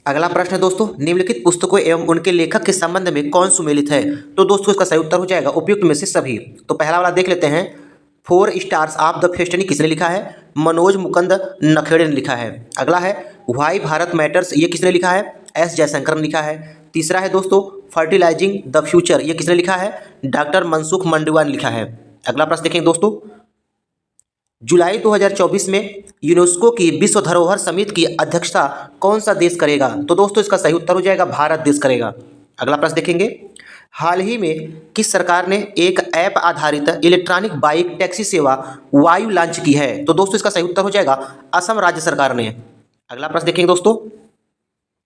अगला प्रश्न है दोस्तों, निम्नलिखित पुस्तकों एवं उनके लेखक के संबंध में कौन सुमेलित है? तो दोस्तों इसका सही उत्तर हो जाएगा उपयुक्त में से सभी। तो पहला वाला देख लेते हैं, 4 स्टार्स ऑफ द फेस्टनी किसने लिखा है? मनोज मुकुंद नखेड़े ने लिखा है। अगला है व्हाई भारत मैटर्स, ये किसने लिखा है? एस जयशंकर ने लिखा है। तीसरा है दोस्तों, फर्टिलाइजिंग द फ्यूचर, ये किसने लिखा है? डॉक्टर मनसुख मंडवा ने लिखा है। अगला प्रश्न देखेंगे दोस्तों, जुलाई 2024 में यूनेस्को की विश्व धरोहर समिति की अध्यक्षता कौन सा देश करेगा? तो दोस्तों इसका सही उत्तर हो जाएगा भारत देश करेगा। अगला प्रश्न देखेंगे, हाल ही में किस सरकार ने एक ऐप आधारित इलेक्ट्रॉनिक बाइक टैक्सी सेवा वायु लॉन्च की है? तो दोस्तों इसका सही उत्तर हो जाएगा असम राज्य सरकार ने। अगला प्रश्न देखेंगे दोस्तों,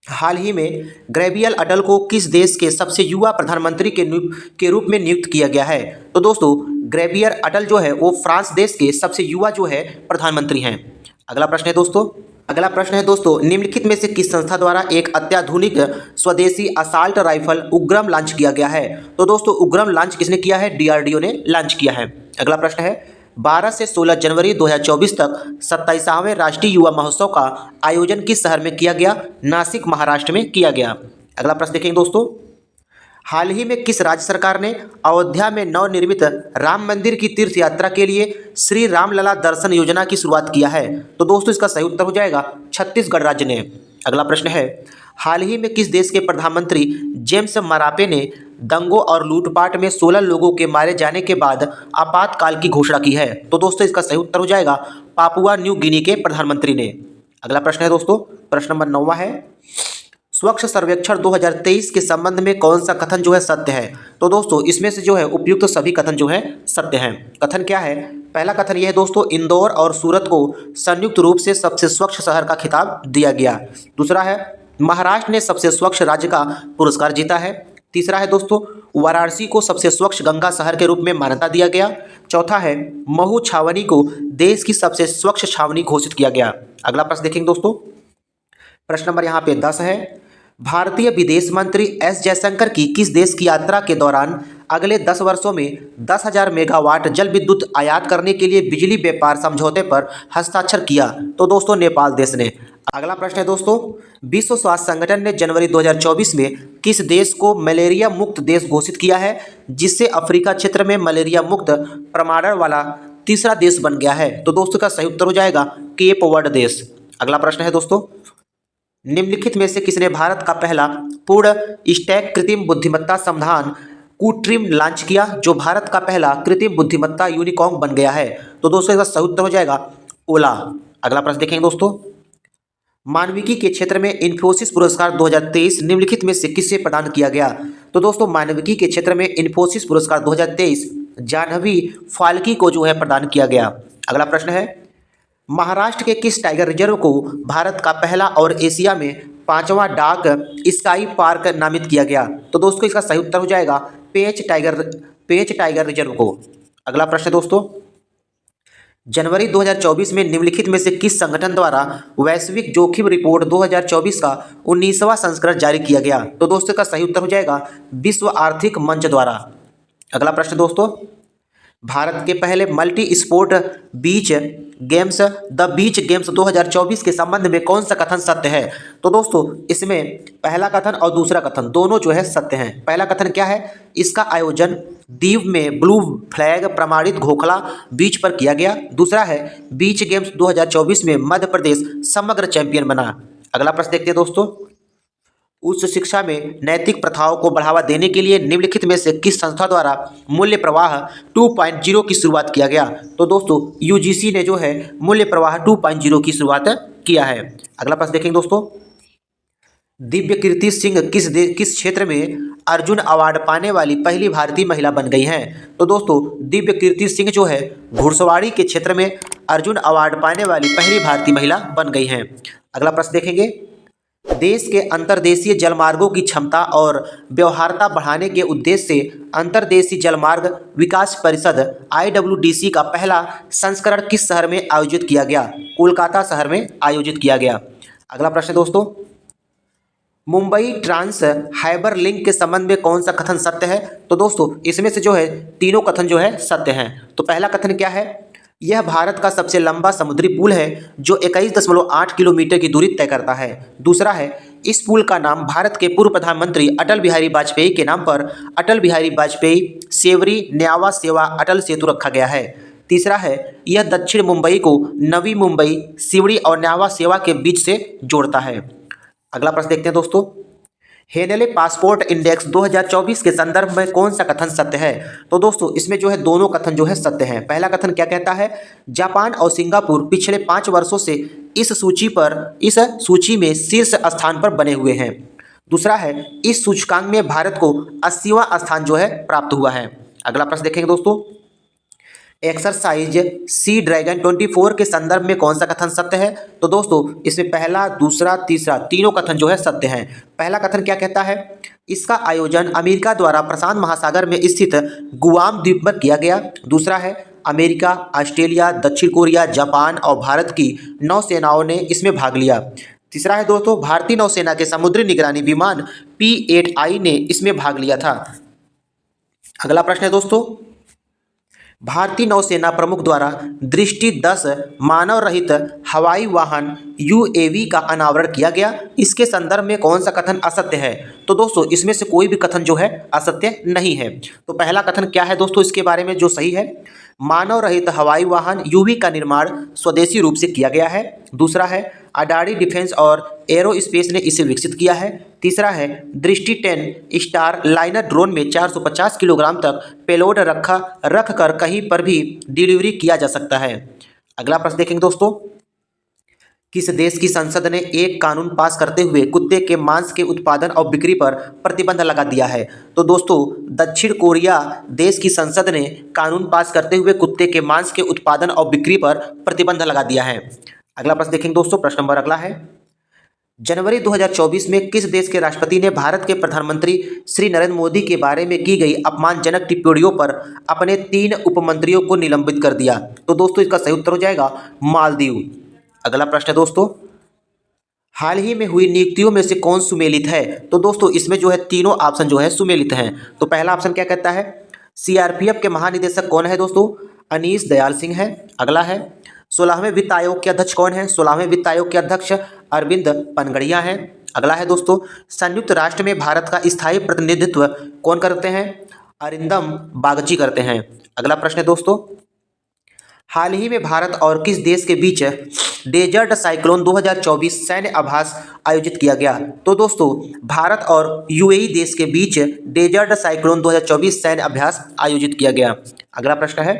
हाल ही में गैब्रियल अटल को किस देश के सबसे युवा प्रधानमंत्री के रूप में नियुक्त किया गया है? तो दोस्तों गैब्रियल अटल जो है वो फ्रांस देश के सबसे युवा जो है प्रधानमंत्री हैं। अगला प्रश्न है दोस्तों, निम्नलिखित में से किस संस्था द्वारा एक अत्याधुनिक स्वदेशी असॉल्ट राइफल उग्रम लॉन्च किया गया है? तो दोस्तों उग्रम लॉन्च किसने किया है? डीआरडीओ ने लॉन्च किया है। अगला प्रश्न है, 12 से 16 जनवरी 2024 तक 27वें राष्ट्रीय युवा महोत्सव का आयोजन किस शहर में किया गया? नासिक महाराष्ट्र में किया गया। अगला प्रश्न देखेंगे दोस्तों, हाल ही में किस राज्य सरकार ने अयोध्या में नवनिर्मित राम मंदिर की तीर्थ यात्रा के लिए श्री रामलला दर्शन योजना की शुरुआत किया है? तो दोस्तों इसका सही उत्तर हो जाएगा छत्तीसगढ़ राज्य ने। अगला प्रश्न है, हाल ही में किस देश के प्रधानमंत्री जेम्स मरापे ने दंगों और लूटपाट में 16 लोगों के मारे जाने के बाद आपातकाल की घोषणा की है? तो दोस्तों इसका सही उत्तर हो जाएगा पापुआ न्यू गिनी के प्रधानमंत्री ने। अगला प्रश्न है दोस्तों, प्रश्न नंबर 9 है, स्वच्छ सर्वेक्षण 2023 के संबंध में कौन सा कथन जो है सत्य है? तो दोस्तों इसमें से जो है उपयुक्त सभी कथन जो है सत्य हैं। कथन क्या है? पहला कथन यह है दोस्तों, इंदौर और सूरत को संयुक्त रूप से सबसे स्वच्छ शहर का खिताब दिया गया। दूसरा है, महाराष्ट्र ने सबसे स्वच्छ राज्य का पुरस्कार जीता है। तीसरा है दोस्तों, वाराणसी को सबसे स्वच्छ गंगा शहर के रूप में मान्यता दिया गया। चौथा है, महू छावनी को देश की सबसे स्वच्छ छावनी घोषित किया गया। अगला प्रश्न देखेंगे दोस्तों, प्रश्न नंबर यहाँ पे 10 है, भारतीय विदेश मंत्री एस जयशंकर की किस देश की यात्रा के दौरान अगले 10 वर्षों में 10,000 मेगावाट जल विद्युत आयात करने के लिए बिजली व्यापार समझौते पर हस्ताक्षर किया? तो दोस्तों नेपाल देश ने। अगला प्रश्न है दोस्तों, विश्व स्वास्थ्य संगठन ने जनवरी 2024 में किस देश को मलेरिया मुक्त देश घोषित किया है, जिससे अफ्रीका क्षेत्र में मलेरिया मुक्त प्रमाणन वाला तीसरा देश बन गया है? तो दोस्तों का सही उत्तर हो जाएगा केप वर्ड देश। अगला प्रश्न है दोस्तों, निम्नलिखित में से किसने भारत का पहला पूर्ण स्टैक कृत्रिम बुद्धिमत्ता समाधान कुट्रिम लॉन्च किया, जो भारत का पहला कृत्रिम बुद्धिमत्ता यूनिकॉर्न बन गया है? तो दोस्तों इसका सही उत्तर हो जाएगा ओला। अगला प्रश्न देखेंगे दोस्तों, मानविकी के क्षेत्र में इन्फोसिस पुरस्कार 2023 निम्नलिखित में से किससे प्रदान किया गया? तो दोस्तों मानविकी के क्षेत्र में इन्फोसिस पुरस्कार 2023 जाह्नवी फाल्के को जो है प्रदान किया गया। अगला प्रश्न है, महाराष्ट्र के किस टाइगर रिजर्व को भारत का पहला और एशिया में 5वां डाक स्काई पार्क नामित किया गया? तो दोस्तों इसका सही उत्तर हो जाएगा पेंच टाइगर रिजर्व को। अगला प्रश्न दोस्तों, जनवरी 2024 में निम्नलिखित में से किस संगठन द्वारा वैश्विक जोखिम रिपोर्ट 2024 का 19वां संस्करण जारी किया गया? तो दोस्तों का सही उत्तर हो जाएगा विश्व आर्थिक मंच द्वारा। अगला प्रश्न दोस्तों, भारत के पहले multi sport beach games the beach games 2024 के संबंध में कौन सा कथन सत्य है? तो दोस्तों इसमें पहला कथन और दूसरा कथन दोनों जो है सत्य हैं। पहला कथन क्या है? इसका आयोजन दीव में ब्लू फ्लैग प्रमाणित घोखला बीच पर किया गया। दूसरा है, बीच गेम्स 2024 में मध्य प्रदेश समग्र चैंपियन बना। अगला प्रश्न देखते हैं दोस्तों, उच्च शिक्षा में नैतिक प्रथाओं को बढ़ावा देने के लिए निम्नलिखित में से किस संस्था द्वारा मूल्य प्रवाह 2.0 की शुरुआत किया गया? तो दोस्तों यूजीसी ने जो है मूल्य प्रवाह 2.0 की शुरुआत किया है। अगला प्रश्न देखेंगे दोस्तों, दिव्य कीर्ति सिंह किस क्षेत्र में अर्जुन अवार्ड पाने वाली पहली भारतीय महिला बन गई हैं? तो दोस्तों दिव्य कीर्ति सिंह जो है घुड़सवारी के क्षेत्र में अर्जुन अवार्ड पाने वाली पहली भारतीय महिला बन गई हैं। अगला प्रश्न देखेंगे, देश के अंतर्देशीय जलमार्गों की क्षमता और व्यवहार्यता बढ़ाने के उद्देश्य से अंतर्देशीय जलमार्ग विकास परिषद IWDC का पहला संस्करण किस शहर में आयोजित किया गया? कोलकाता शहर में आयोजित किया गया। अगला प्रश्न दोस्तों, मुंबई ट्रांस हाइबर लिंक के संबंध में कौन सा कथन सत्य है? तो दोस्तों इसमें से जो है तीनों कथन जो है सत्य हैं। तो पहला कथन क्या है? यह भारत का सबसे लंबा समुद्री पुल है जो 21.8 किलोमीटर की दूरी तय करता है। दूसरा है, इस पुल का नाम भारत के पूर्व प्रधानमंत्री अटल बिहारी वाजपेयी के नाम पर अटल बिहारी वाजपेयी सेवरी न्यावा सेवा अटल सेतु रखा गया है। तीसरा है, यह दक्षिण मुंबई को नवी मुंबई सिवड़ी और न्यावा सेवा के बीच से जोड़ता है। अगला प्रश्न देखते हैं दोस्तों, हेनेले पासपोर्ट इंडेक्स 2024 के संदर्भ में कौन सा कथन सत्य है? तो दोस्तों इसमें जो है दोनों कथन जो है सत्य हैं। पहला कथन क्या कहता है, जापान और सिंगापुर पिछले 5 वर्षों से इस सूची में शीर्ष स्थान पर बने हुए हैं। दूसरा है, इस सूचकांक में भारत को 80वां स्थान जो है प्राप्त हुआ है। अगला प्रश्न देखेंगे दोस्तों, एक्सरसाइज सी ड्रैगन 24 के संदर्भ में कौन सा कथन सत्य है? तो दोस्तों इसमें पहला, दूसरा, तीसरा तीनों कथन जो है सत्य हैं। पहला कथन क्या कहता है, इसका आयोजन अमेरिका द्वारा प्रशांत महासागर में स्थित गुआम द्वीप पर किया गया। दूसरा है, अमेरिका, ऑस्ट्रेलिया, दक्षिण कोरिया, जापान और भारत की नौसेनाओं ने इसमें भाग लिया। तीसरा है दोस्तों, भारतीय नौसेना के समुद्री निगरानी विमान P-8I ने इसमें भाग लिया था। अगला प्रश्न है दोस्तों, भारतीय नौसेना प्रमुख द्वारा दृष्टि 10 मानव रहित हवाई वाहन UAV का अनावरण किया गया। इसके संदर्भ में कौन सा कथन असत्य है? तो दोस्तों इसमें से कोई भी कथन जो है असत्य नहीं है। तो पहला कथन क्या है दोस्तों इसके बारे में जो सही है, मानव रहित हवाई वाहन UAV का निर्माण स्वदेशी रूप से किया गया है। दूसरा है, अडारी डिफेंस और एरोस्पेस ने इसे विकसित किया है। तीसरा है, दृष्टि 10 स्टार लाइनर ड्रोन में 450 किलोग्राम तक पेलोड रख कर कहीं पर भी डिलीवरी किया जा सकता है। अगला प्रश्न देखेंगे दोस्तों, किस देश की संसद ने एक कानून पास करते हुए कुत्ते के मांस के उत्पादन और बिक्री पर प्रतिबंध लगा दिया है? तो दोस्तों दक्षिण कोरिया देश की संसद ने कानून पास करते हुए कुत्ते के मांस के उत्पादन और बिक्री पर प्रतिबंध लगा दिया है। अगला प्रश्न देखेंगे दोस्तों, प्रश्न नंबर अगला है, जनवरी 2024 में किस देश के राष्ट्रपति ने भारत के प्रधानमंत्री श्री नरेंद्र मोदी के बारे में की गई अपमानजनक टिप्पणियों पर अपने 3 उपमंत्रियों को निलंबित कर दिया? तो दोस्तों इसका सही उत्तर हो जाएगा मालदीव। अगला प्रश्न है दोस्तों, हाल ही में हुई नियुक्तियों में से कौन सुमेलित है? तो दोस्तों इसमें जो है तीनों ऑप्शन जो है सुमेलित हैं। तो पहला ऑप्शन क्या कहता है, CRPF के महानिदेशक कौन है दोस्तों? अनीश दयाल सिंह है। अगला है, 16वें वित्त आयोग के अध्यक्ष कौन है? 16वें वित्त आयोग के अध्यक्ष अरविंद पनगड़िया हैं। अगला है दोस्तों, संयुक्त राष्ट्र में भारत का स्थायी प्रतिनिधित्व कौन करते हैं? अरिंदम बागची करते हैं। अगला प्रश्न है दोस्तों, हाल ही में भारत और किस देश के बीच डेजर्ट साइक्लोन 2024 सैन्य अभ्यास आयोजित किया गया? तो दोस्तों भारत और UAE देश के बीच डेजर्ट साइक्लोन 2024 सैन्य अभ्यास आयोजित किया गया। अगला प्रश्न है,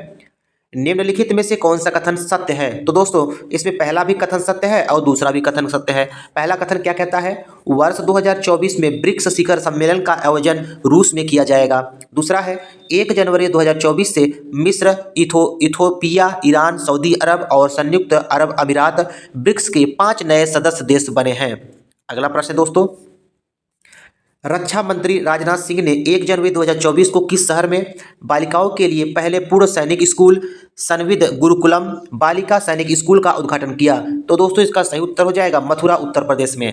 निम्नलिखित में से कौन सा कथन सत्य है? तो दोस्तों इसमें पहला भी कथन सत्य है और दूसरा भी कथन सत्य है। पहला कथन क्या कहता है, वर्ष 2024 में ब्रिक्स शिखर सम्मेलन का आयोजन रूस में किया जाएगा। दूसरा है, 1 जनवरी 2024 से मिस्र, इथोपिया, ईरान, सऊदी अरब और संयुक्त अरब अमीरात ब्रिक्स के 5 नए सदस्य देश बने हैं। अगला प्रश्न दोस्तों, रक्षा मंत्री राजनाथ सिंह ने 1 जनवरी 2024 को किस शहर में बालिकाओं के लिए पहले पूर्व सैनिक स्कूल संविद गुरुकुलम बालिका सैनिक स्कूल का उद्घाटन किया? तो दोस्तों इसका सही उत्तर हो जाएगा मथुरा, उत्तर प्रदेश में।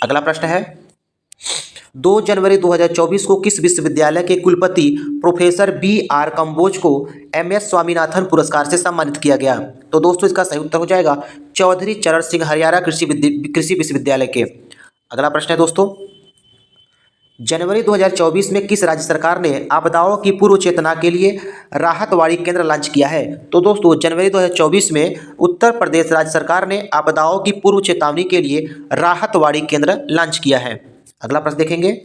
अगला प्रश्न है, 2 जनवरी 2024 को किस विश्वविद्यालय के कुलपति प्रोफेसर BR कंबोज को MS स्वामीनाथन पुरस्कार से सम्मानित किया गया? तो दोस्तों इसका सही उत्तर हो जाएगा चौधरी चरण सिंह हरियाणा कृषि विश्वविद्यालय के। अगला प्रश्न है दोस्तों, जनवरी 2024 में किस राज्य सरकार ने आपदाओं की पूर्व चेतना के लिए राहतवाड़ी केंद्र लॉन्च किया है? तो दोस्तों जनवरी 2024 में उत्तर प्रदेश राज्य सरकार ने आपदाओं की पूर्व चेतावनी के लिए राहतवाड़ी केंद्र लॉन्च किया है। अगला प्रश्न देखेंगे,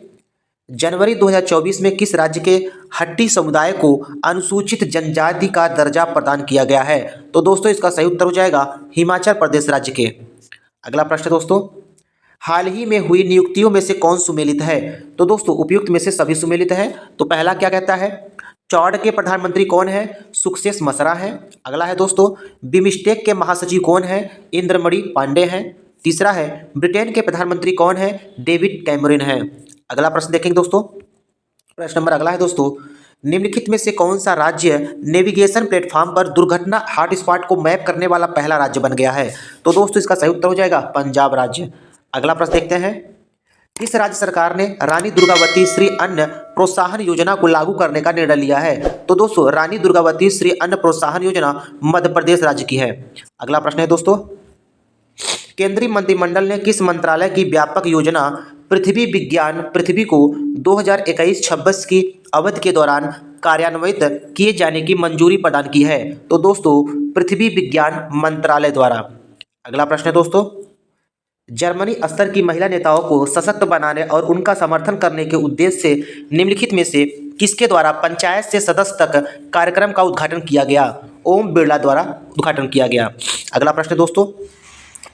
जनवरी 2024 में किस राज्य के हट्टी समुदाय को अनुसूचित जनजाति का दर्जा प्रदान किया गया है? तो दोस्तों इसका सही उत्तर हो जाएगा हिमाचल प्रदेश राज्य के। अगला प्रश्न दोस्तों, हाल ही में हुई नियुक्तियों में से कौन सुमेलित है? तो दोस्तों उपयुक्त में से सभी सुमेलित है। तो पहला क्या कहता है, चौड़ के प्रधानमंत्री कौन है? सुक्सेस मसरा है। अगला है दोस्तों, बिमस्टेक के महासचिव कौन है? इंद्रमणि पांडे हैं। तीसरा है, ब्रिटेन के प्रधानमंत्री कौन है? डेविड कैमरन है। अगला प्रश्न देखेंगे दोस्तों, प्रश्न नंबर अगला है दोस्तों, निम्नलिखित में से कौन सा राज्य नेविगेशन प्लेटफॉर्म पर दुर्घटना हॉटस्पॉट को मैप करने वाला पहला राज्य बन गया है? तो दोस्तों इसका सही उत्तर हो जाएगा पंजाब राज्य। अगला प्रश्न देखते हैं, किस राज्य सरकार ने रानी दुर्गावती श्री अन्न प्रोत्साहन योजना को लागू करने का निर्णय लिया है? तो दोस्तों रानी दुर्गावती श्री अन्न प्रोत्साहन योजना मध्य प्रदेश राज्य की है। अगला प्रश्न है दोस्तों, केंद्रीय मंत्रिमंडल ने किस मंत्रालय की व्यापक योजना पृथ्वी विज्ञान पृथ्वी को 2021-26 की अवधि के दौरान कार्यान्वित किए जाने की मंजूरी प्रदान की है? तो दोस्तों पृथ्वी विज्ञान मंत्रालय द्वारा। अगला प्रश्न है दोस्तों, जर्मनी स्तर की महिला नेताओं को सशक्त बनाने और उनका समर्थन करने के उद्देश्य से निम्नलिखित में से किसके द्वारा पंचायत से सदस्य तक कार्यक्रम का उद्घाटन किया गया? ओम बिरला द्वारा उद्घाटन किया गया। अगला प्रश्न है दोस्तों,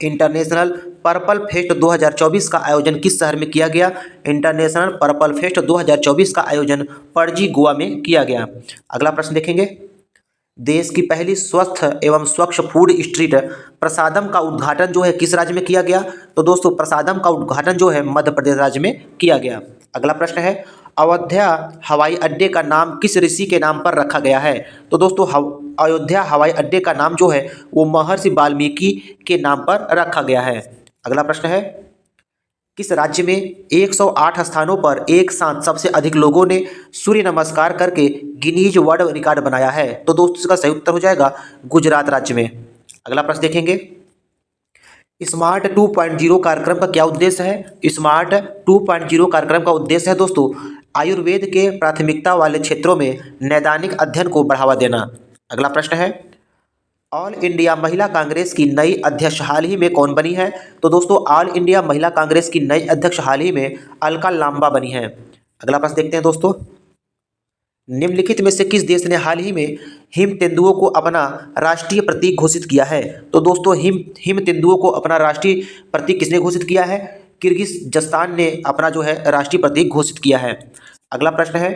इंटरनेशनल पर्पल फेस्ट 2024 का आयोजन किस शहर में किया गया? इंटरनेशनल पर्पल फेस्ट 2024 का आयोजन पणजी गोवा में किया गया। अगला प्रश्न देखेंगे, देश की पहली स्वस्थ एवं स्वच्छ फूड स्ट्रीट प्रसादम का उद्घाटन जो है किस राज्य में किया गया? तो दोस्तों प्रसादम का उद्घाटन जो है मध्य प्रदेश राज्य में किया गया। अगला प्रश्न है, अयोध्या हवाई अड्डे का नाम किस ऋषि के नाम पर रखा गया है? तो दोस्तों अयोध्या हवाई अड्डे का नाम जो है वो महर्षि वाल्मीकि के नाम पर रखा गया है। अगला प्रश्न है, किस राज्य में 108 स्थानों पर एक साथ सबसे अधिक लोगों ने सूर्य नमस्कार करके गिनीज वर्ल्ड रिकॉर्ड बनाया है? तो दोस्तों इसका सही उत्तर हो जाएगा गुजरात राज्य में। अगला प्रश्न देखेंगे, स्मार्ट 2.0 कार्यक्रम का क्या उद्देश्य है? स्मार्ट 2.0 कार्यक्रम का उद्देश्य है दोस्तों आयुर्वेद के प्राथमिकता वाले क्षेत्रों में नैदानिक अध्ययन को बढ़ावा देना। अगला प्रश्न है, ऑल इंडिया महिला कांग्रेस की नई अध्यक्ष हाल ही में कौन बनी है? तो दोस्तों ऑल इंडिया महिला कांग्रेस की नई अध्यक्ष हाल ही में अलका लांबा बनी है। अगला प्रश्न देखते हैं दोस्तों, निम्नलिखित में से किस देश ने हाल ही में हिम तेंदुओं को अपना राष्ट्रीय प्रतीक घोषित किया है? तो दोस्तों हिम तेंदुओं को अपना राष्ट्रीय प्रतीक किसने घोषित किया है? किर्गिज़स्तान ने अपना जो है राष्ट्रीय प्रतीक घोषित किया है। अगला प्रश्न है,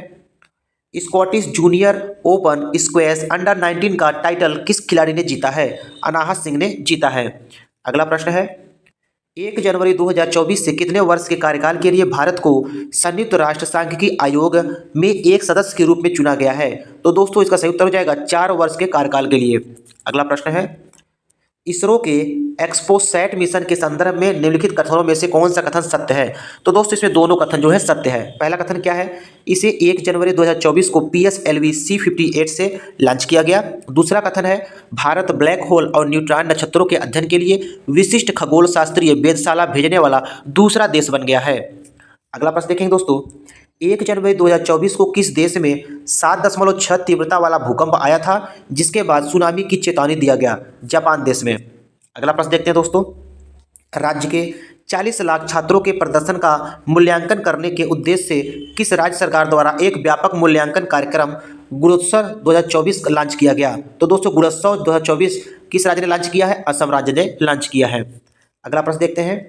Scottish junior open squash under 19 का टाइटल किस खिलाड़ी ने जीता है? अनाहत सिंह ने जीता है। अगला प्रश्न है, 1 जनवरी 2024 से कितने वर्ष के कार्यकाल के लिए भारत को संयुक्त राष्ट्र सांख्यिकी आयोग में एक सदस्य के रूप में चुना गया है? तो दोस्तों इसका सही उत्तर हो जाएगा 4 वर्ष के कार्यकाल के लिए। अगला प्रश्न है, इसरो के एक्सपोसैट मिशन के संदर्भ में निम्नलिखित कथनों में से कौन सा कथन सत्य है? तो दोस्तों इसमें दोनों कथन जो है सत्य है। पहला कथन क्या है, इसे 1 जनवरी 2024 को PSLV C58 से लॉन्च किया गया। दूसरा कथन है, भारत ब्लैक होल और न्यूट्रॉन नक्षत्रों के अध्ययन के लिए विशिष्ट खगोल शास्त्रीय वेधशाला भेजने वाला दूसरा देश बन गया है। अगला प्रश्न देखेंगे दोस्तों, 1 जनवरी 2024 को किस देश में 7.6 तीव्रता वाला भूकंप आया था जिसके बाद सुनामी की चेतावनी दिया गया? जापान देश में। अगला प्रश्न देखते हैं दोस्तों, राज्य के 40 लाख छात्रों के प्रदर्शन का मूल्यांकन करने के उद्देश्य से किस राज्य सरकार द्वारा एक व्यापक मूल्यांकन कार्यक्रम गुणोत्सव 2024 लॉन्च किया गया? तो दोस्तों गुणोत्सव 2024 किस राज्य ने लॉन्च किया है? असम राज्य ने लॉन्च किया है। अगला प्रश्न देखते हैं,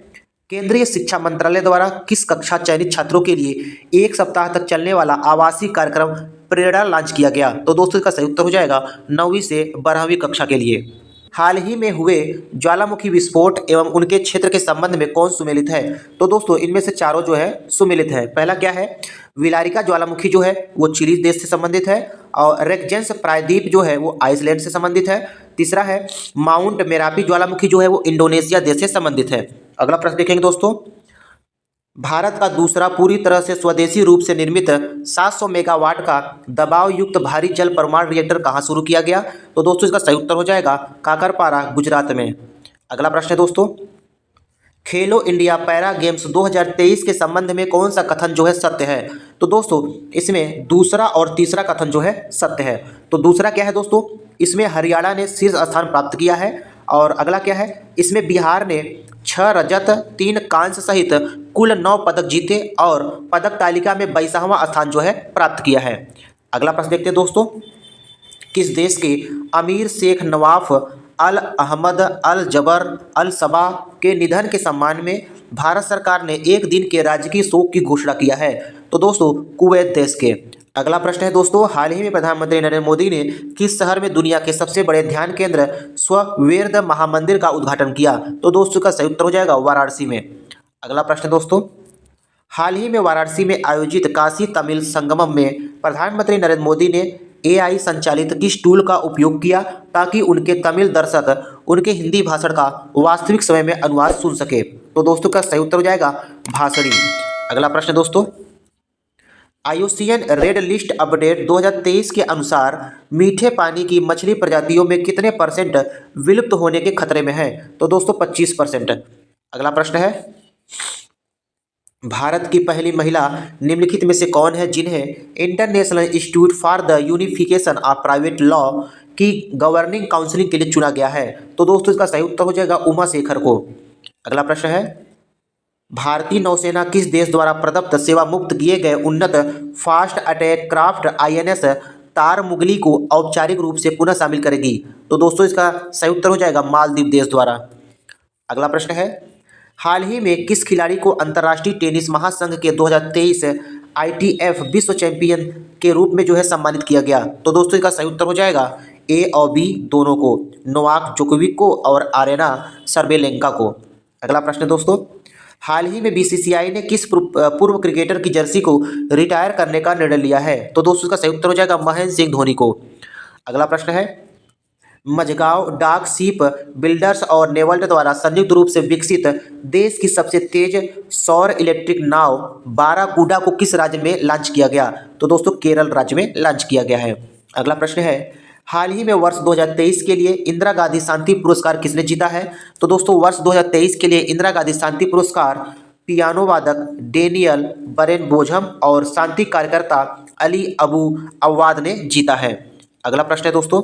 केंद्रीय शिक्षा मंत्रालय द्वारा किस कक्षा चयनित छात्रों के लिए 1 सप्ताह तक चलने वाला आवासीय कार्यक्रम प्रेरणा लॉन्च किया गया? तो दोस्तों इसका सही उत्तर हो जाएगा 9वीं से 12वीं कक्षा के लिए। हाल ही में हुए ज्वालामुखी विस्फोट एवं उनके क्षेत्र के संबंध में कौन सुमेलित है? तो दोस्तों इनमें से चारों जो है सुमेलित है। पहला क्या है, विलारिका ज्वालामुखी जो है वो चिली देश से संबंधित है और रेक्जेंस प्रायद्वीप जो है वो आइसलैंड से संबंधित है। तीसरा है माउंट मेरापी ज्वालामुखी जो है वो इंडोनेशिया देश से संबंधित है। अगला प्रश्न देखेंगे दोस्तों, भारत का दूसरा पूरी तरह से स्वदेशी रूप से निर्मित 700 मेगावाट का दबाव युक्त भारी जल परमाणु रिएक्टर कहाँ शुरू किया गया? तो दोस्तों इसका सही उत्तर हो जाएगा काकरपारा गुजरात में। अगला प्रश्न है दोस्तों, खेलो इंडिया पैरा गेम्स 2023 के संबंध में कौन सा कथन जो है सत्य है? तो दोस्तों इसमें दूसरा और तीसरा कथन जो है सत्य है। तो दूसरा क्या है दोस्तों, इसमें हरियाणा ने शीर्ष स्थान प्राप्त किया है और अगला क्या है, इसमें बिहार ने 6 रजत 3 कांस्य सहित कुल 9 पदक जीते और पदक तालिका में 22वां स्थान जो है प्राप्त किया है। अगला प्रश्न देखते हैं दोस्तों, किस देश के अमीर शेख नवाफ अल अहमद अल जबर अल सबा के निधन के सम्मान में भारत सरकार ने एक दिन के राजकीय शोक की घोषणा किया है? तो दोस्तों कुवैत देश के। अगला प्रश्न है दोस्तों, हाल ही में प्रधानमंत्री नरेंद्र मोदी ने किस शहर में दुनिया के सबसे बड़े ध्यान केंद्र स्ववेद महामंदिर का उद्घाटन किया? तो दोस्तों का सही उत्तर हो जाएगा वाराणसी में। अगला प्रश्न दोस्तों, हाल ही में वाराणसी में आयोजित काशी तमिल संगमम में प्रधानमंत्री नरेंद्र मोदी ने AI संचालित किस टूल का उपयोग किया ताकि उनके तमिल दर्शक उनके हिंदी भाषण का वास्तविक समय में अनुवाद सुन सके? तो दोस्तों का सही उत्तर हो जाएगा भाषणी। अगला प्रश्न दोस्तों, आईयूसीएन रेड लिस्ट अपडेट 2023 के अनुसार मीठे पानी की मछली प्रजातियों में कितने परसेंट विलुप्त होने के खतरे में है? तो दोस्तों 25%। अगला प्रश्न है, भारत की पहली महिला निम्नलिखित में से कौन है जिन्हें international institute for the unification of private law की गवर्निंग काउंसिलिंग के लिए चुना गया है? तो दोस्तों इसका सही उत्तर हो जाएगा उमा शेखर को। अगला प्रश्न है, भारतीय नौसेना किस देश द्वारा प्रदत्त सेवा मुक्त किए गए उन्नत fast attack craft INS Tarmugli को औपचारिक रूप से पुनः शामिल करेगी? तो दोस्तों इसका सही उत्तर हो जाएगा मालदीव देश द्वारा। अगला प्रश्न है, हाल ही में किस खिलाड़ी को अंतर्राष्ट्रीय टेनिस महासंघ के 2023 आईटीएफ विश्व चैंपियन के रूप में जो है सम्मानित किया गया? तो दोस्तों इसका सही उत्तर हो जाएगा ए और बी दोनों को, नोवाक जोकोविक को और आरेना सर्बेलेंका को। अगला प्रश्न है दोस्तों, हाल ही में बीसीसीआई ने किस पूर्व क्रिकेटर की जर्सी को रिटायर करने का निर्णय लिया है? तो दोस्तों इसका सही उत्तर हो जाएगा महेंद्र सिंह धोनी को। अगला प्रश्न है, मझगांव डाक शिप बिल्डर्स और नेवल्ट द्वारा संयुक्त रूप से विकसित देश की सबसे तेज सौर इलेक्ट्रिक नाव बाराकूडा को किस राज्य में लॉन्च किया गया? तो दोस्तों केरल राज्य में लॉन्च किया गया है। अगला प्रश्न है, हाल ही में वर्ष 2023 के लिए इंदिरा गांधी शांति पुरस्कार किसने जीता है? तो दोस्तों वर्ष 2023 के लिए इंदिरा गांधी शांति पुरस्कार पियानो वादक डेनियल बरेन बोझम और शांति कार्यकर्ता अली अबू अवाद ने जीता है। अगला प्रश्न है दोस्तों,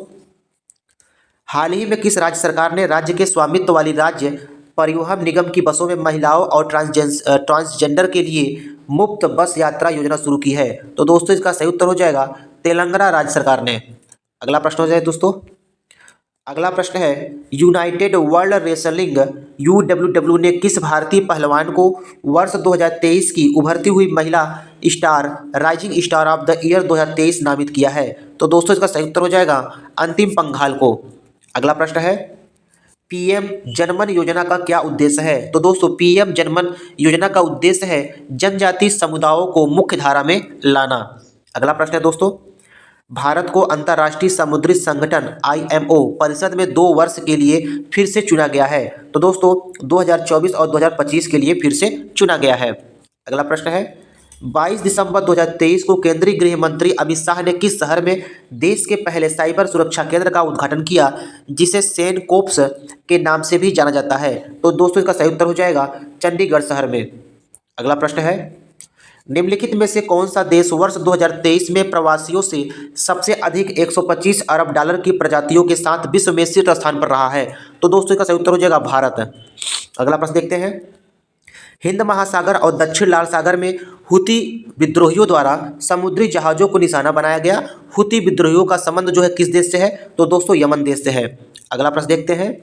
हाल ही में किस राज्य सरकार ने राज्य के स्वामित्व वाली राज्य परिवहन निगम की बसों में महिलाओं और ट्रांसजेंडर के लिए मुफ्त बस यात्रा योजना शुरू की है? तो दोस्तों इसका सही उत्तर हो जाएगा तेलंगाना राज्य सरकार ने। अगला प्रश्न हो जाए दोस्तों, अगला प्रश्न है, यूनाइटेड वर्ल्ड रेसलिंग यूडब्ल्यूडब्ल्यू ने किस भारतीय पहलवान को वर्ष 2023 की उभरती हुई महिला star rising star of the year 2023 नामित किया है? तो दोस्तों इसका सही उत्तर हो जाएगा अंतिम पंघाल को। अगला प्रश्न है, पीएम जनमन योजना का क्या उद्देश्य है? तो दोस्तों पीएम जनमन योजना का उद्देश्य है जनजातीय समुदायों को मुख्य धारा में लाना। अगला प्रश्न है दोस्तों, भारत को अंतर्राष्ट्रीय समुद्री संगठन आईएमओ परिषद में 2 वर्ष के लिए फिर से चुना गया है? तो दोस्तों 2024 और 2025 के लिए फिर से चुना गया है। अगला प्रश्न है, 22 दिसंबर 2023 को केंद्रीय गृह मंत्री अमित शाह ने किस शहर में देश के पहले साइबर सुरक्षा केंद्र का उद्घाटन किया जिसे सेन कोप्स के नाम से भी जाना जाता है? तो दोस्तों इसका सही उत्तर हो जाएगा चंडीगढ़ शहर में। अगला प्रश्न है, निम्नलिखित में से कौन सा देश वर्ष 2023 में प्रवासियों से सबसे अधिक 125 अरब डॉलर की प्रजातियों के साथ विश्व में शीर्ष स्थान पर रहा है? तो दोस्तों इसका सही उत्तर हो जाएगा भारत। अगला प्रश्न देखते हैं, हिंद महासागर और दक्षिण लाल सागर में हुती विद्रोहियों द्वारा समुद्री जहाज़ों को निशाना बनाया गया। हुती विद्रोहियों का संबंध जो है किस देश से है? तो दोस्तों यमन देश से है। अगला प्रश्न देखते हैं,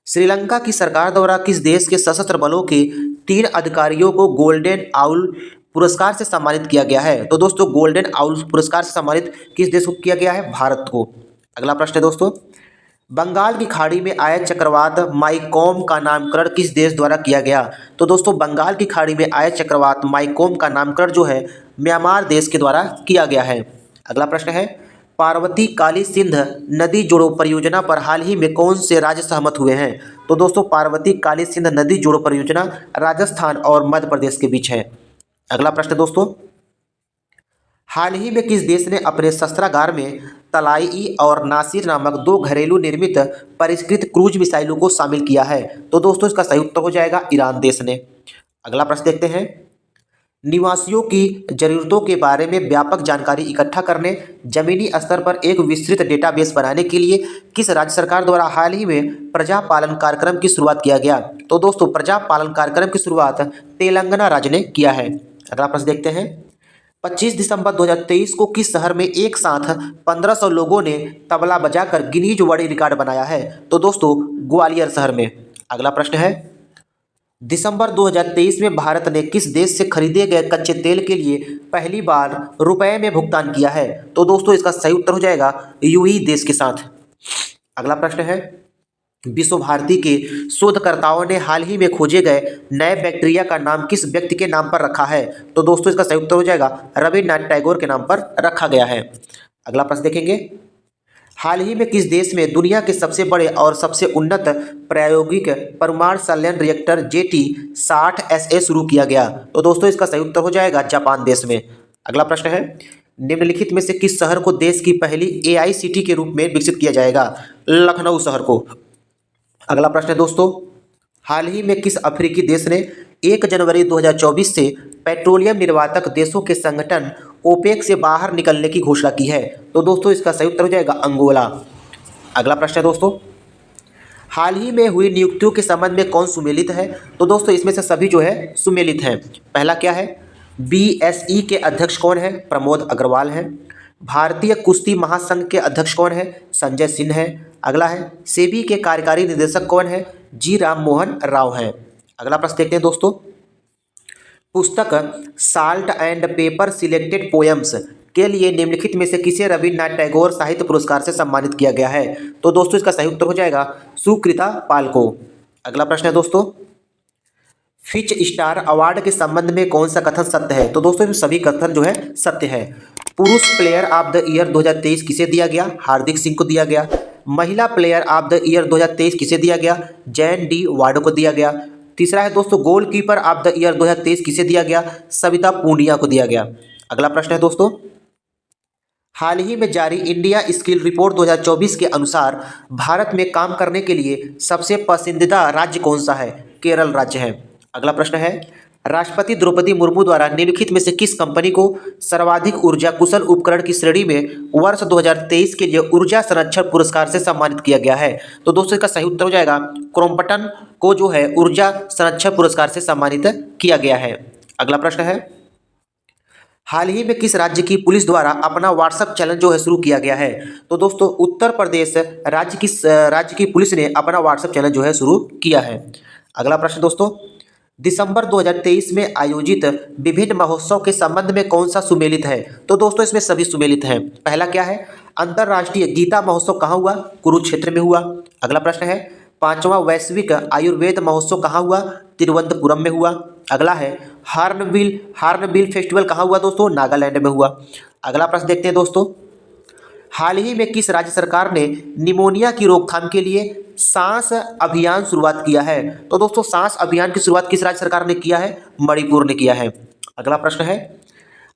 श्रीलंका की सरकार द्वारा किस देश के सशस्त्र बलों के 3 अधिकारियों को गोल्डन आउल पुरस्कार से सम्मानित किया गया है? तो दोस्तों गोल्डन आउल पुरस्कार से सम्मानित किस देश को किया गया है? भारत को। अगला प्रश्न है दोस्तों, बंगाल की खाड़ी में आए चक्रवात माईकॉम का नामकरण किस देश द्वारा किया गया? तो दोस्तों बंगाल की खाड़ी में आए चक्रवात माईकॉम का नामकरण जो है म्यांमार देश के द्वारा किया गया है। अगला प्रश्न है, पार्वती काली सिंध नदी जोड़ो परियोजना पर हाल ही में कौन से राज्य सहमत हुए हैं? तो दोस्तों पार्वती काली सिंध नदी जोड़ो परियोजना राजस्थान और मध्य प्रदेश के बीच है। अगला प्रश्न दोस्तों, हाल ही में किस देश ने अपने शस्त्रागार में तलाई और नासिर नामक 2 घरेलू निर्मित परिष्कृत क्रूज मिसाइलों को शामिल किया है? तो दोस्तों इसका सही उत्तर हो जाएगा ईरान देश ने। अगला प्रश्न देखते हैं, निवासियों की जरूरतों के बारे में व्यापक जानकारी इकट्ठा करने जमीनी स्तर पर एक विस्तृत डेटाबेस बनाने के लिए किस राज्य सरकार द्वारा हाल ही में प्रजा पालन कार्यक्रम की शुरुआत किया गया? तो दोस्तों प्रजा पालन कार्यक्रम की शुरुआत तेलंगाना राज्य ने किया है। अगला प्रश्न देखते हैं, 25 दिसंबर 2023 को किस शहर में एक साथ 1500 लोगों ने तबला बजाकर गिनीज वर्ल्ड रिकॉर्ड बनाया है? तो दोस्तों ग्वालियर शहर में। अगला प्रश्न है, दिसंबर 2023 में भारत ने किस देश से खरीदे गए कच्चे तेल के लिए पहली बार रुपए में भुगतान किया है? तो दोस्तों इसका सही उत्तर हो जाएगा यूएई देश के साथ। अगला प्रश्न है, विश्व भारती के शोधकर्ताओं ने हाल ही में खोजे गए नए बैक्टीरिया का नाम किस व्यक्ति के नाम पर रखा है? तो दोस्तों इसका सही उत्तर हो जाएगा रविन्द्रनाथ टैगोर के नाम पर रखा गया है। अगला प्रश्न देखेंगे, हाल ही में किस देश में दुनिया के सबसे बड़े और सबसे उन्नत प्रायोगिक परमाणु संलयन रिएक्टर JT-60SA शुरू किया गया? तो दोस्तों इसका सही उत्तर हो जाएगा जापान देश में। अगला प्रश्न है, निम्नलिखित में से किस शहर को देश की पहली AICT के रूप में विकसित किया जाएगा? लखनऊ शहर को। अगला प्रश्न है दोस्तों, हाल ही में किस अफ्रीकी देश ने 1 जनवरी 2024 से पेट्रोलियम निर्यातक देशों के संगठन ओपेक से बाहर निकलने की घोषणा की है? तो दोस्तों इसका सही उत्तर हो जाएगा अंगोला। अगला प्रश्न है दोस्तों, हाल ही में हुई नियुक्तियों के संबंध में कौन सुमेलित है? तो दोस्तों इसमें से सभी जो है सुमेलित हैं। पहला क्या है, BSE के अध्यक्ष कौन है? प्रमोद अग्रवाल हैं। भारतीय कुश्ती महासंघ के अध्यक्ष कौन है? संजय सिंह है। अगला है, सेबी के कार्यकारी निदेशक कौन है? जी राम मोहन राव हैं। अगला प्रश्न देखते हैं दोस्तों, पुस्तक salt and paper selected poems के लिए निम्नलिखित में से किसे रविन्द्रनाथ टैगोर साहित्य पुरस्कार से सम्मानित किया गया है? तो दोस्तों इसका सही उत्तर हो जाएगा सुकृता पाल को। अगला प्रश्न है दोस्तों, फिच स्टार अवार्ड के संबंध में कौन सा कथन सत्य है? तो दोस्तों इसमें सभी कथन जो है सत्य है। पुरुष प्लेयर ऑफ द ईयर 2023 किसे दिया गया? हार्दिक सिंह को दिया गया। महिला प्लेयर ऑफ द ईयर 2023 किसे दिया गया? जैन डी वार्ड को दिया गया। तीसरा है दोस्तों, गोलकीपर ऑफ द ईयर 2023 किसे दिया गया? सविता पूनिया को दिया गया। अगला प्रश्न है दोस्तों, हाल ही में जारी इंडिया स्किल रिपोर्ट 2024 के अनुसार भारत में काम करने के लिए सबसे पसंदीदा राज्य कौन सा है? केरल राज्य है। अगला प्रश्न है, राष्ट्रपति द्रौपदी मुर्मू द्वारा निम्नलिखित में से किस कंपनी को सर्वाधिक ऊर्जा कुशल उपकरण की श्रेणी में वर्ष 2023 के लिए ऊर्जा संरक्षण पुरस्कार से सम्मानित किया गया है? तो दोस्तों इसका सही उत्तर हो जाएगा क्रॉम्पटन को जो है ऊर्जा संरक्षण पुरस्कार से सम्मानित किया गया है। अगला प्रश्न है, हाल ही में किस राज्य की पुलिस द्वारा अपना व्हाट्सएप चैलेंज जो है शुरू किया गया है? तो दोस्तों उत्तर प्रदेश राज्य की पुलिस ने अपना व्हाट्सएप चैलेंज जो है शुरू किया है। अगला प्रश्न दोस्तों, दिसंबर 2023 में आयोजित विभिन्न महोत्सव के संबंध में कौन सा सुमेलित है? तो दोस्तों इसमें सभी सुमेलित हैं। पहला क्या है, अंतर्राष्ट्रीय गीता महोत्सव कहाँ हुआ? कुरुक्षेत्र में हुआ। अगला प्रश्न है, 5वां वैश्विक आयुर्वेद महोत्सव कहाँ हुआ? तिरुवनंतपुरम में हुआ। अगला है, हार्नबिल फेस्टिवल कहाँ हुआ दोस्तों? नागालैंड में हुआ। अगला प्रश्न देखते हैं दोस्तों, हाल ही में किस राज्य सरकार ने निमोनिया की रोकथाम के लिए सांस अभियान शुरुआत किया है? तो दोस्तों सांस अभियान की शुरुआत किस राज्य सरकार ने किया है? मणिपुर ने किया है। अगला प्रश्न है,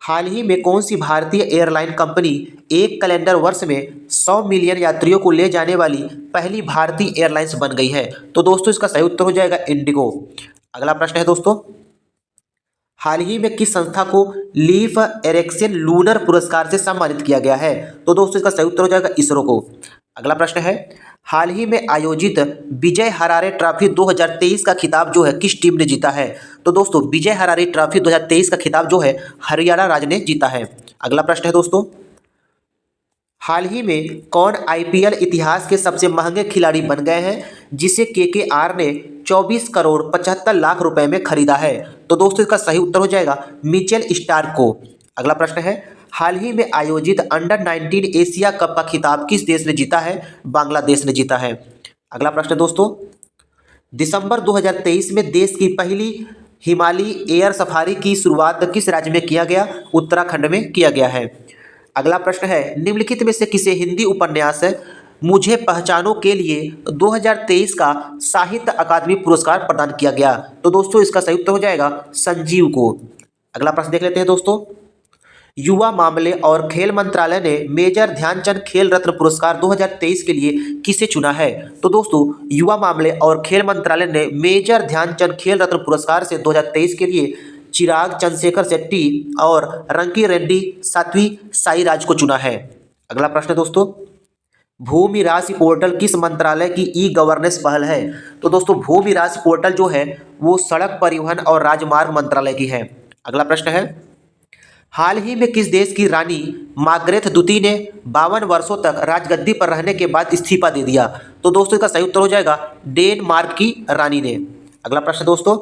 हाल ही में कौन सी भारतीय एयरलाइन कंपनी एक कैलेंडर वर्ष में 100 मिलियन यात्रियों को ले जाने वाली पहली भारतीय एयरलाइंस बन गई है? तो दोस्तों इसका सही उत्तर हो जाएगा इंडिगो। अगला प्रश्न है दोस्तों, हाल ही में किस संस्था को लीफ एरिक्सन लूनर पुरस्कार से सम्मानित किया गया है? तो दोस्तों इसका सही उत्तर हो जाएगा इसरो को। अगला प्रश्न है, हाल ही में आयोजित विजय हरारे ट्रॉफी 2023 का खिताब जो है किस टीम ने जीता है? तो दोस्तों विजय हरारे ट्रॉफी 2023 का खिताब जो है हरियाणा राज्य ने जीता है। अगला प्रश्न है दोस्तों, हाल ही में कौन IPL इतिहास के सबसे महंगे खिलाड़ी बन गए हैं जिसे KKR ने 24 करोड़ 75 लाख रुपए में खरीदा है? तो दोस्तों इसका सही उत्तर हो जाएगा मिचेल स्टार्क को। अगला प्रश्न है, हाल ही में आयोजित अंडर 19 एशिया कप का खिताब किस देश ने जीता है? बांग्लादेश ने जीता है। अगला प्रश्न दोस्तों, दिसंबर 2023 में देश की पहली हिमालयी एयर सफारी की शुरुआत किस राज्य में किया गया? उत्तराखंड में किया गया है। अगला प्रश्न है, निम्नलिखित में से किसे हिंदी उपन्यास मुझे पहचानो के लिए 2023 का साहित्य अकादमी पुरस्कार प्रदान किया गया? तो दोस्तों इसका सही उत्तर हो जाएगा संजीव को। अगला प्रश्न देख लेते हैं दोस्तों, युवा मामले और खेल मंत्रालय ने मेजर ध्यानचंद खेल रत्न पुरस्कार 2023 के लिए किसे चुना है? तो दोस्तों युवा मामले और खेल मंत्रालय ने मेजर ध्यानचंद खेल रत्न पुरस्कार से 2023 के लिए चिराग चंद्रशेखर शेट्टी और रंकी रेड्डी सात्वी साईराज को चुना है। अगला प्रश्न दोस्तों, भूमि राशि पोर्टल किस मंत्रालय की ई-गवर्नेंस पहल है? तो दोस्तों भूमि राशि पोर्टल जो है वो सड़क परिवहन और राजमार्ग मंत्रालय की है। अगला प्रश्न है, हाल ही में किस देश की रानी मार्गरेट द्वितीय ने 52 वर्षों तक राजगद्दी पर रहने के बाद इस्तीफा दे दिया? तो दोस्तों इसका सही उत्तर हो जाएगा डेनमार्क की रानी ने। अगला प्रश्न दोस्तों,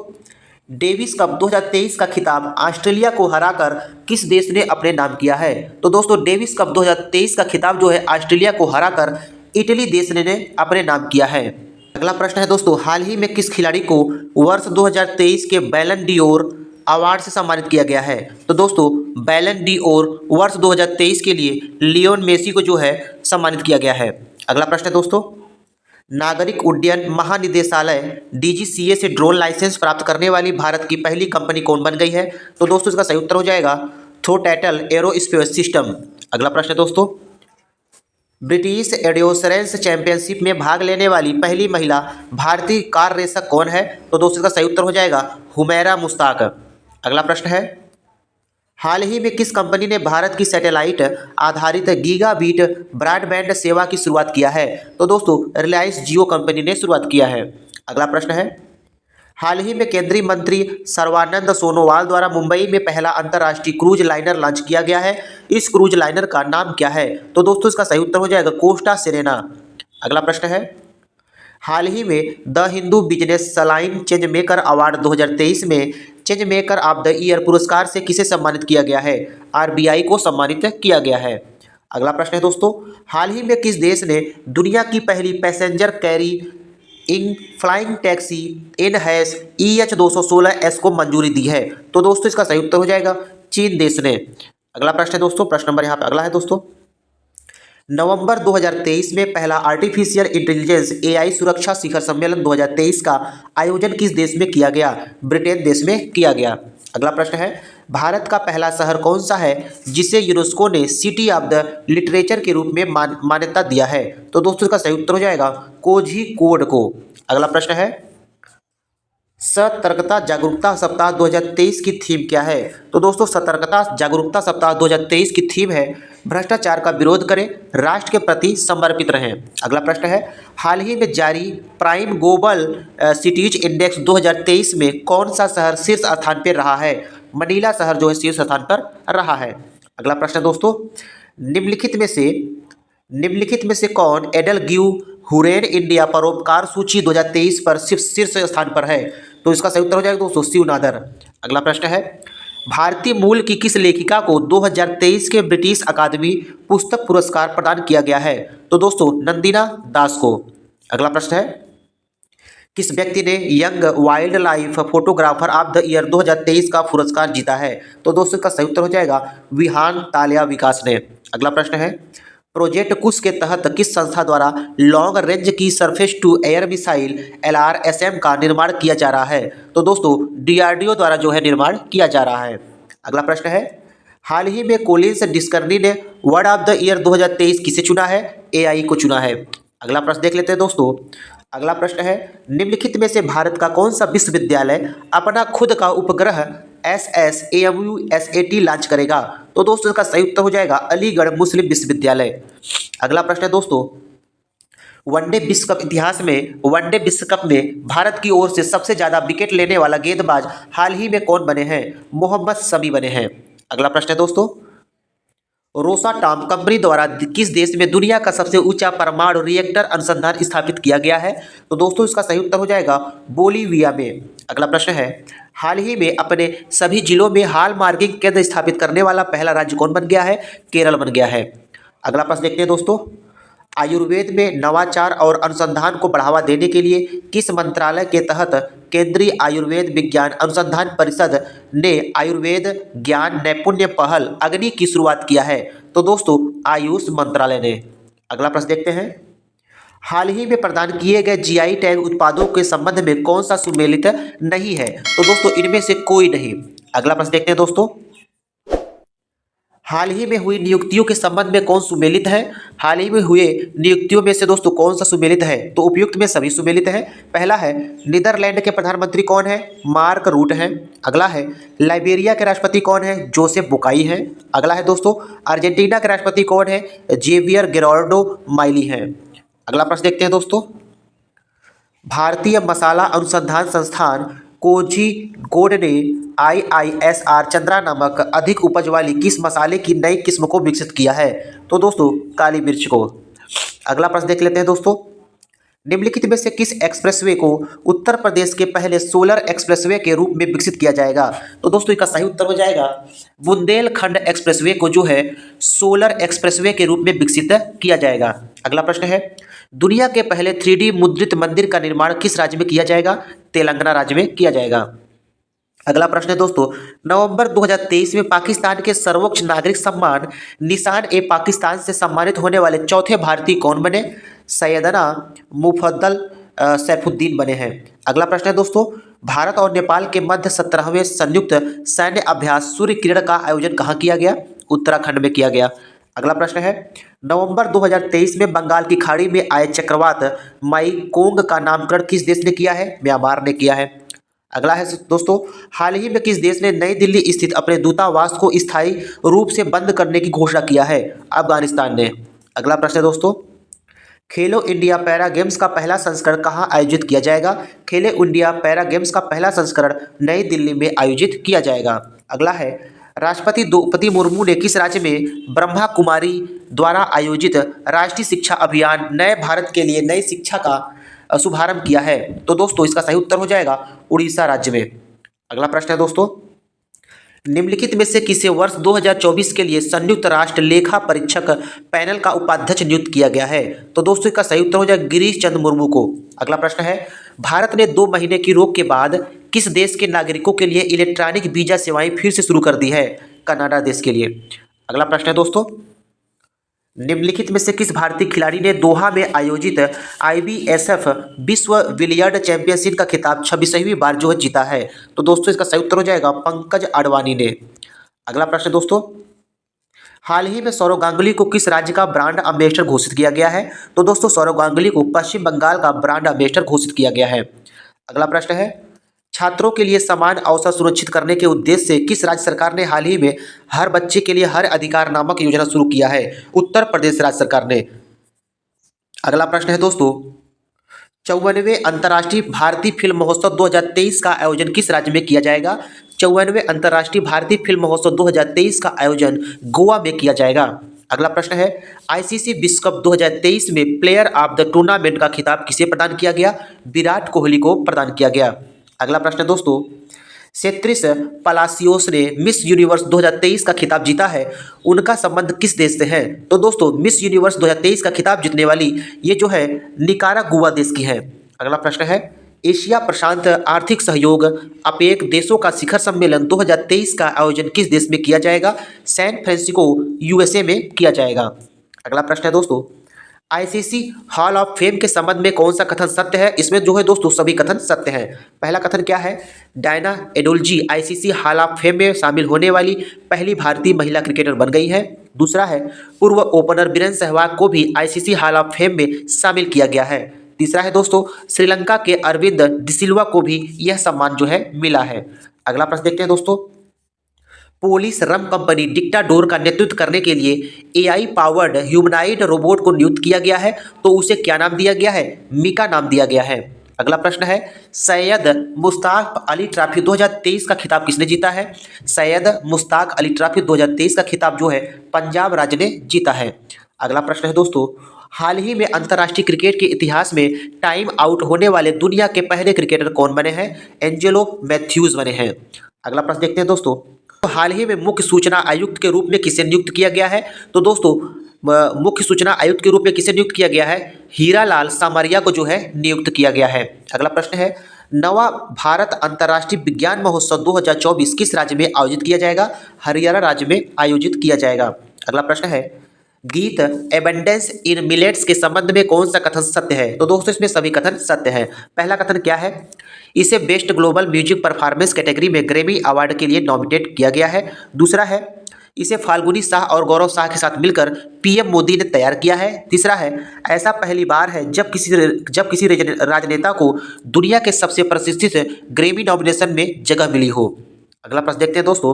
डेविस कप 2023 का खिताब ऑस्ट्रेलिया को हराकर किस देश ने अपने नाम किया है? तो दोस्तों डेविस कप 2023 का खिताब जो है ऑस्ट्रेलिया को हराकर इटली देश ने अपने नाम किया है। अगला प्रश्न है दोस्तों, हाल ही में किस खिलाड़ी को वर्ष 2023 के बैलन डी'ओर अवार्ड से सम्मानित किया गया है? तो दोस्तों बैलन डी'ओर वर्ष 2023 के लिए लियोन मेसी को जो है सम्मानित किया गया है। अगला प्रश्न है दोस्तों, नागरिक उड्डयन महानिदेशालय DGCA से ड्रोन लाइसेंस प्राप्त करने वाली भारत की पहली कंपनी कौन बन गई है? तो दोस्तों इसका सही उत्तर हो जाएगा थ्रोटल एरोस्पेस सिस्टम। अगला प्रश्न है दोस्तों, ब्रिटिश एंड्योरेंस चैंपियनशिप में भाग लेने वाली पहली महिला भारतीय कार रेसर कौन है? तो दोस्तों इसका सही उत्तर हो जाएगा हुमैरा मुश्ताक। अगला प्रश्न है, हाल ही में किस कंपनी ने भारत की सैटेलाइट आधारित गीगाबीट ब्रॉडबैंड सेवा की शुरुआत किया है? तो दोस्तों रिलायंस जियो कंपनी ने शुरुआत किया है। अगला प्रश्न है, हाल ही में केंद्रीय मंत्री सर्बानंद सोनोवाल द्वारा मुंबई में पहला अंतर्राष्ट्रीय क्रूज लाइनर लॉन्च किया गया है। इस क्रूज लाइनर का नाम क्या है? तो दोस्तों इसका सही उत्तर हो जाएगा कोस्टा सिरेना। अगला प्रश्न है, हाल ही में the Hindu business saline change maker award 2023 में change maker of the year पुरस्कार से किसे सम्मानित किया गया है? आरबीआई को सम्मानित किया गया है। अगला प्रश्न है दोस्तों, हाल ही में किस देश ने दुनिया की पहली passenger carry in flying taxi NHAS EH216S को मंजूरी दी है? तो दोस्तों इसका सही उत्तर हो जाएगा चीन देश ने। अगला प्रश्न है दोस्तों, प्रश्न नंबर यहाँ पे अगला है दोस्तों, नवंबर 2023 में पहला आर्टिफिशियल इंटेलिजेंस AI सुरक्षा शिखर सम्मेलन 2023 का आयोजन किस देश में किया गया? ब्रिटेन देश में किया गया। अगला प्रश्न है, भारत का पहला शहर कौन सा है जिसे यूनेस्को ने सिटी ऑफ द लिटरेचर के रूप में मान्यता दिया है? तो दोस्तों इसका सही उत्तर हो जाएगा कोझिकोड को। अगला प्रश्न है, सतर्कता जागरूकता सप्ताह 2023 की थीम क्या है? तो दोस्तों सतर्कता जागरूकता सप्ताह 2023 की थीम है भ्रष्टाचार का विरोध करें, राष्ट्र के प्रति समर्पित रहें। अगला प्रश्न है, हाल ही में जारी प्राइम ग्लोबल सिटीज इंडेक्स 2023 में कौन सा शहर शीर्ष स्थान पर रहा है? मनीला शहर जो है शीर्ष स्थान पर रहा है। अगला प्रश्न है दोस्तों, निम्नलिखित में से कौन एडल गिव हुरैन इंडिया परोपकार सूची 2023 पर शीर्ष स्थान पर है? तो इसका सही उत्तर हो जाएगा दोस्तों शिव नादर। अगला प्रश्न है, भारतीय मूल की किस लेखिका को 2023 के ब्रिटिश अकादमी पुस्तक पुरस्कार प्रदान किया गया है? तो दोस्तों नंदिना दास को। अगला प्रश्न है, किस व्यक्ति ने young wild life photographer of the year 2023 का पुरस्कार जीता है? तो दोस्तों इसका सही उत्तर हो जाएगा विहान तालिया विकास ने। अगला प्रश्न है, प्रोजेक्ट कुश के तहत किस संस्था द्वारा लॉन्ग रेंज की surface to air missile LRSM का निर्माण किया जा रहा है? तो दोस्तों DRDO द्वारा जो है निर्माण किया जा रहा है। अगला प्रश्न है, हाल ही में कोलिंस डिस्कर्नी ने वर्ड ऑफ द ईयर 2023 किसे चुना है? AI को चुना है। अगला प्रश्न देख लेते हैं दोस्तों। अगला प्रश्न है, निम्नलिखित में से भारत का कौन सा विश्वविद्यालय अपना खुद का उपग्रह SSAMU-SAT लॉन्च करेगा? तो दोस्तों इसका सही उत्तर हो जाएगा अलीगढ़ मुस्लिम विश्वविद्यालय। अगला प्रश्न है दोस्तों, वनडे विश्व कप इतिहास में वनडे विश्व कप में भारत की ओर से सबसे ज्यादा विकेट लेने वाला गेंदबाज हाल ही में कौन बने हैं? मोहम्मद शमी बने हैं। अगला प्रश्न है दोस्तों, रोसाटॉम कंपनी द्वारा किस देश में दुनिया का सबसे ऊंचा परमाणु रिएक्टर अनुसंधान स्थापित किया गया है? तो दोस्तों इसका सही उत्तर हो जाएगा बोलीविया में। अगला प्रश्न है, हाल ही में अपने सभी जिलों में हॉल मार्किंग केंद्र स्थापित करने वाला पहला राज्य कौन बन गया है? केरल बन गया है। अगला प्रश्न देखते हैं दोस्तों, आयुर्वेद में नवाचार और अनुसंधान को बढ़ावा देने के लिए किस मंत्रालय के तहत केंद्रीय आयुर्वेद विज्ञान अनुसंधान परिषद ने आयुर्वेद ज्ञान नैपुण्य पहल अग्नि की शुरुआत किया है? तो दोस्तों आयुष मंत्रालय ने। अगला प्रश्न देखते हैं, हाल ही में प्रदान किए गए GI टैग उत्पादों के संबंध में कौन सा सुमेलित नहीं है? तो दोस्तों इनमें से कोई नहीं। अगला प्रश्न देखते हैं दोस्तों, हाल ही में हुई नियुक्तियों के संबंध में कौन सुमेलित है? हाल ही में हुए नियुक्तियों में से दोस्तों कौन सा सुमेलित है? तो उपयुक्त में सभी सुमेलित है। पहला है, नीदरलैंड के प्रधानमंत्री कौन है? मार्क रूट हैं। अगला है, लाइबेरिया के राष्ट्रपति कौन है? जोसेफ बुकाई हैं। अगला है दोस्तों, अर्जेंटीना के राष्ट्रपति कौन है? जेवियर गेरार्डो माइली हैं। अगला प्रश्न देखते हैं दोस्तों, भारतीय मसाला अनुसंधान संस्थान कोझिकोड ने IISR चंद्रा नामक अधिक उपज वाली किस मसाले की नई किस्म को विकसित किया है? तो दोस्तों काली मिर्च को। अगला प्रश्न देख लेते हैं दोस्तों, निम्नलिखित में से किस एक्सप्रेसवे को उत्तर प्रदेश के पहले सोलर एक्सप्रेसवे के रूप में विकसित किया जाएगा? तो दोस्तों इसका सही उत्तर हो जाएगा बुंदेलखंड एक्सप्रेसवे को जो है सोलर एक्सप्रेसवे के रूप में विकसित किया जाएगा। अगला प्रश्न है, दुनिया के पहले 3D मुद्रित मंदिर का निर्माण किस राज्य में किया जाएगा? तेलंगाना राज्य में किया जाएगा। अगला प्रश्न है दोस्तों, नवंबर 2023 में पाकिस्तान के सर्वोच्च नागरिक सम्मान निशान-ए-पाकिस्तान से सम्मानित होने वाले चौथे भारतीय कौन बने? सैयदना मुफद्दल सैफुद्दीन बने हैं। अगला प्रश्न है दोस्तों, भारत और नेपाल के मध्य 17वें संयुक्त सैन्य अभ्यास सूर्य किरण का आयोजन कहाँ किया गया? उत्तराखंड में किया गया। अगला प्रश्न है, नवंबर 2023 में बंगाल की खाड़ी में आए चक्रवात माईकोंग का नामकरण किस देश ने किया है? म्यांमार ने किया है। अगला है दोस्तों, हाल ही में किस देश ने नई दिल्ली स्थित अपने दूतावास को स्थायी रूप से बंद करने की घोषणा किया है? अफगानिस्तान ने। अगला प्रश्न है दोस्तों, खेलो इंडिया पैरा गेम्स का पहला संस्करण कहाँ आयोजित किया जाएगा? खेलो इंडिया पैरा गेम्स का पहला संस्करण नई दिल्ली में आयोजित किया जाएगा। अगला है, राष्ट्रपति द्रौपदी मुर्मू ने किस राज्य में ब्रह्मा कुमारी द्वारा आयोजित राष्ट्रीय शिक्षा अभियान नए भारत के लिए नई शिक्षा का शुभारंभ किया है? तो दोस्तों इसका सही उत्तर हो जाएगा उड़ीसा राज्य में। अगला प्रश्न है दोस्तों, निम्नलिखित में से किसे वर्ष 2024 के लिए संयुक्त राष्ट्र लेखा परीक्षक पैनल का उपाध्यक्ष नियुक्त किया गया है? तो दोस्तों इसका सही उत्तर हो जाएगा गिरीश चंद्र मुर्मू को। अगला प्रश्न है, भारत ने 2 महीने की रोक के बाद किस देश के नागरिकों के लिए इलेक्ट्रॉनिक वीजा सेवाएं फिर से शुरू कर दी है? कनाडा देश के लिए। अगला प्रश्न है दोस्तों, निम्नलिखित में से किस भारतीय खिलाड़ी ने दोहा में आयोजित IBSF विश्व बिलियर्ड चैंपियनशिप का खिताब 26वीं बार जो है जीता है? तो दोस्तों इसका सही उत्तर हो जाएगा पंकज अडवाणी ने। अगला प्रश्न दोस्तों, हाल ही में सौरव गांगुली को किस राज्य का ब्रांड एम्बेसडर घोषित किया गया है? तो दोस्तों सौरव गांगुली को पश्चिम बंगाल का ब्रांड एम्बेसडर घोषित किया गया है। अगला प्रश्न है, छात्रों के लिए समान अवसर सुनिश्चित करने के उद्देश्य से किस राज्य सरकार ने हाल ही में हर बच्चे के लिए हर अधिकार नामक योजना शुरू किया है? उत्तर प्रदेश राज्य सरकार ने। अगला प्रश्न है दोस्तों, 54वें अंतर्राष्ट्रीय भारतीय फिल्म महोत्सव 2023 का आयोजन किस राज्य में किया जाएगा? 54वें अंतर्राष्ट्रीय भारतीय फिल्म महोत्सव 2023 का आयोजन गोवा में किया जाएगा। अगला प्रश्न है, ICC विश्व कप 2023 में प्लेयर ऑफ द टूर्नामेंट का खिताब किसे प्रदान किया गया? विराट कोहली को प्रदान किया गया। अगला प्रश्न है दोस्तों, सेत्रिस पलासियोस ने मिस यूनिवर्स 2023 का खिताब जीता है, उनका संबंध किस देश से है? तो दोस्तों मिस यूनिवर्स 2023 का खिताब जीतने वाली ये जो है निकारागुआ देश की है। अगला प्रश्न है, एशिया प्रशांत आर्थिक सहयोग अपेक देशों का शिखर सम्मेलन 2023 का आयोजन किस देश में किया जाएगा? सैन फ्रांसिस्को USA में किया जाएगा। अगला प्रश्न है दोस्तों, ICC हॉल ऑफ फेम के संबंध में कौन सा कथन सत्य है? इसमें जो है दोस्तों सभी कथन सत्य हैं। पहला कथन क्या है? Diana Edulji ICC hall of fame में शामिल होने वाली पहली भारतीय महिला क्रिकेटर बन गई है। दूसरा है, पूर्व ओपनर वीरेंद्र सहवाग को भी ICC हॉल ऑफ फेम में शामिल किया गया है। तीसरा है दोस्तों, श्रीलंका के अरविंद डिसिल्वा को भी यह सम्मान जो है मिला है। अगला प्रश्न देखते हैं दोस्तों, पोलिस रम कंपनी डिक्टाडोर का नेतृत्व करने के लिए AI पावर्ड ह्यूमनाइड रोबोट को नियुक्त किया गया है, तो उसे क्या नाम दिया गया है? मिका नाम दिया गया है। अगला प्रश्न है, सैयद मुश्ताक अली ट्रॉफी 2023 का खिताब किसने जीता है? सैयद मुश्ताक अली ट्रॉफी 2023 का खिताब जो है पंजाब राज्य ने जीता है। अगला प्रश्न है दोस्तों, हाल ही में अंतर्राष्ट्रीय क्रिकेट के इतिहास में टाइम आउट होने वाले दुनिया के पहले क्रिकेटर कौन बने हैं? एंजेलो मैथ्यूज बने हैं। अगला प्रश्न देखते हैं दोस्तों, तो हाल ही में मुख्य सूचना आयुक्त के रूप में किसे नियुक्त किया गया है? तो दोस्तों मुख्य सूचना आयुक्त के रूप में किसे नियुक्त किया गया है? हीरालाल सामरिया को जो है नियुक्त किया गया है। अगला प्रश्न है, नवा भारत अंतर्राष्ट्रीय विज्ञान महोत्सव 2024 किस राज्य में आयोजित किया जाएगा? हरियाणा राज्य में आयोजित किया जाएगा। अगला प्रश्न है, गीत एबंडेंस इन मिलेट्स के संबंध में कौन सा कथन सत्य है? तो दोस्तों इसमें सभी कथन सत्य हैं। पहला कथन क्या है? इसे best global music performance category में ग्रैमी अवार्ड के लिए नॉमिनेट किया गया है। दूसरा है, इसे फाल्गुनी शाह और गौरव शाह के साथ मिलकर PM मोदी ने तैयार किया है। तीसरा है, ऐसा पहली बार है जब किसी राजनेता को दुनिया के सबसे प्रतिष्ठित ग्रैमी नॉमिनेशन में जगह मिली हो। अगला प्रश्न देखते हैं दोस्तों,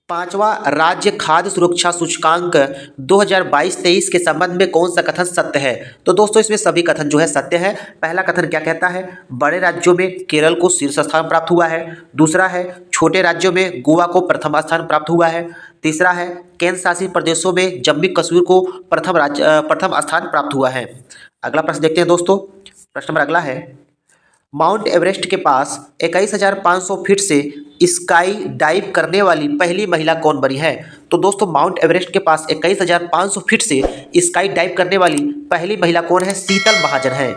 5वां राज्य खाद्य सुरक्षा सूचकांक 2022-23 के संबंध में कौन सा कथन सत्य है? तो दोस्तों इसमें सभी कथन जो है सत्य है। पहला कथन क्या कहता है? बड़े राज्यों में केरल को शीर्ष स्थान प्राप्त हुआ है। दूसरा है, छोटे राज्यों में गोवा को प्रथम स्थान प्राप्त हुआ है। तीसरा है, केंद्र शासित प्रदेशों में जम्मू कश्मीर को प्रथम स्थान प्राप्त हुआ है। अगला प्रश्न देखते हैं दोस्तों, प्रश्न नंबर अगला है, माउंट एवरेस्ट के पास 21,500 फीट से स्काई डाइव करने वाली पहली महिला कौन बनी है? तो दोस्तों माउंट एवरेस्ट के पास 21,500 फीट से स्काई डाइव करने वाली पहली महिला कौन है? शीतल महाजन है।